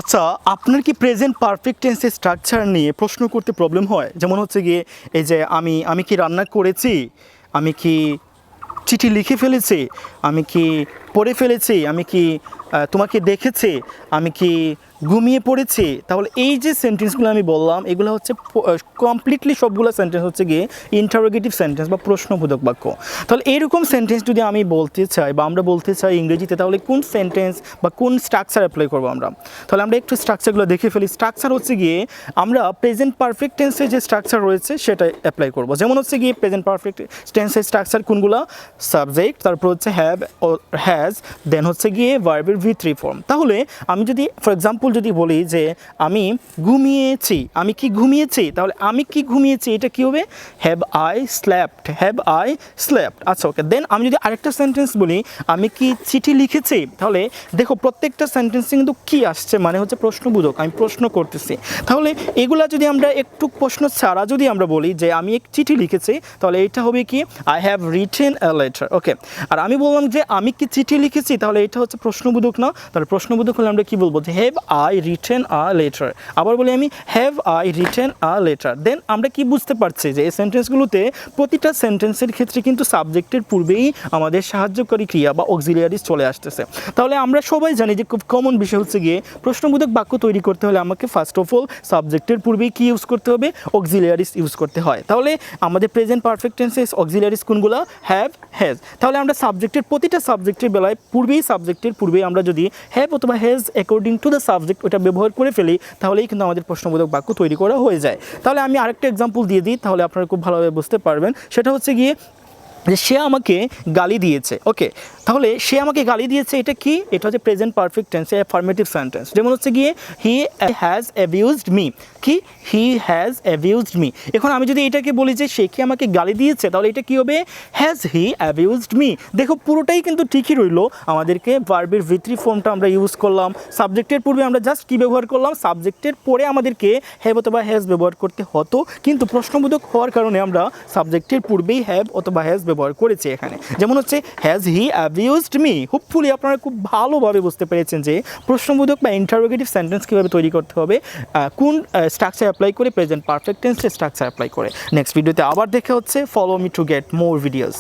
আচ্ছা, আপনার কি প্রেজেন্ট পারফেক্ট টেন্সের স্ট্রাকচার নিয়ে প্রশ্ন করতে প্রবলেম হয়? যেমন হচ্ছে গিয়ে এই যে আমি কি রান্না করেছি, আমি কি চিঠি লিখে ফেলেছি, আমি কি পড়ে ফেলেছি, আমি কি তোমাকে দেখেছি, আমি কি ঘুমিয়ে পড়েছি। তাহলে এই যে সেন্টেন্সগুলো আমি বললাম এগুলো হচ্ছে কমপ্লিটলি সবগুলো সেন্টেন্স হচ্ছে গিয়ে ইন্টারোগেটিভ সেন্টেন্স বা প্রশ্নবোধক বাক্য। তাহলে এইরকম সেন্টেন্স যদি আমি বলতে চাই বা আমরা বলতে চাই ইংরেজিতে, তাহলে কোন সেন্টেন্স বা কোন স্ট্রাকচার অ্যাপ্লাই করবো আমরা? তাহলে আমরা একটু স্ট্রাকচারগুলো দেখে ফেলি। স্ট্রাকচার হচ্ছে গিয়ে আমরা প্রেজেন্ট পারফেক্ট টেন্সের যে স্ট্রাকচার রয়েছে সেটা অ্যাপ্লাই করবো। যেমন হচ্ছে গিয়ে প্রেজেন্ট পারফেক্ট টেন্সের স্ট্রাকচার কোনগুলো? সাবজেক্ট, তারপর হচ্ছে হ্যাভ ও হ্যাজ, দেন হচ্ছে গিয়ে ভার্বের V3 ফর্ম। তাহলে আমি যদি ফর এক্সাম্পল যদি বলি যে আমি ঘুমিয়েছি, আমি কি ঘুমিয়েছি, তাহলে আমি কি ঘুমিয়েছি এটা কি হবে? Have I slept, have I slept. আচ্ছা, ওকে। দেন আমি যদি আরেকটা সেন্টেন্স বলি আমি কি চিঠি লিখেছি, তাহলে দেখো প্রত্যেকটা সেন্টেন্সে কিন্তু কি আসছে, মানে হচ্ছে প্রশ্নবোধক, আমি প্রশ্ন করতেছি। তাহলে এগুলা যদি আমরা একটু প্রশ্ন ছাড়া যদি আমরা বলি যে আমি এক চিঠি লিখেছি, তাহলে এটা হবে কি? I have written a letter. Okay. আর আমি বললাম যে আমি কি চিঠি লিখেছি, তাহলে এটা হচ্ছে প্রশ্নবোধক না? তাহলে প্রশ্নবোধক হলে আমরা কি বলবো? যে have I written a letter. আবার বলি আমি have I written a letter. Then আমরা কি বুঝতে পারছি যে এই সেন্টেন্সগুলোতে প্রতিটা সেন্টেন্সের ক্ষেত্রে কিন্তু সাবজেক্টের পূর্বেই আমাদের সাহায্যকারী ক্রিয়া বা অক্সিলিয়ারিজ চলে আসতেছে। তাহলে আমরা সবাই জানি যে খুব কমন বিষয় হচ্ছে গিয়ে প্রশ্নবোধক বাক্য তৈরি করতে হলে আমাকে ফার্স্ট অফ অল সাবজেক্টের পূর্বেই কি ইউজ করতে হবে? অক্সিলিয়ারিজ ইউজ করতে হয়। তাহলে আমাদের প্রেজেন্ট পারফেক্ট টেন্সে অক্সিলিয়ারিজ কোনগুলো? Have, has. তাহলে আমরা সাবজেক্টের প্রতিটা সাবজেক্টের বেলায় সাবজেক্টের পূর্বেই আমরা যদি হ্যাভ অথবা has according to the subject ওটা ব্যবহার করে ফেলি, তাহলেই কিন্তু আমাদের প্রশ্নবোধক বাক্য তৈরি করা হয়ে যায়। তাহলে আমি আরেকটা এক্সাম্পল দিয়ে দিই, তাহলে আপনারা খুব ভালোভাবে বুঝতে পারবেন। সেটা হচ্ছে গিয়ে যে সে আমাকে গালি দিয়েছে। ওকে। তাহলে সে আমাকে গালি দিয়েছে এটা কি? এটা হচ্ছে প্রেজেন্ট পারফেক্ট টেন্সে অ্যাফার্মেটিভ সেন্টেন্স। যেমন হচ্ছে গিয়ে হি হ্যাজ অ্যাবিউজড মি। কি? He has abused me. এখন আমি যদি এটাকে বলি যে সে কি আমাকে গালি দিয়েছে, তাহলে এটা কি হবে? Has he abused me. দেখো পুরোটাই কিন্তু ঠিকই রইলো। আমাদেরকে ভার্বের V3 ফর্মটা আমরা ইউজ করলাম। সাবজেক্টের পূর্বে আমরা জাস্ট কি ব্যবহার করলাম? সাবজেক্টের পরে আমাদেরকে হ্যাভ অথবা হ্যাজ ব্যবহার করতে হতো, কিন্তু প্রশ্নবোধক হওয়ার কারণে আমরা সাবজেক্টের পূর্বেই হ্যাভ অথবা হ্যাজ ব্যবহার করেছি এখানে। যেমন হচ্ছে has he abused me. Hopefully আপনারা খুব ভালোভাবে বুঝতে পেরেছেন যে প্রশ্নবোধক বা ইন্টারোগেটিভ সেন্টেন্স কীভাবে তৈরি করতে হবে, কোন স্ট্রাকচার অ্যাপ্লাই করে, প্রেজেন্ট পারফেক্ট টেন্সের স্ট্রাকচার অ্যাপ্লাই করে। নেক্সট ভিডিওতে আবার দেখা হচ্ছে। Follow me to get more videos.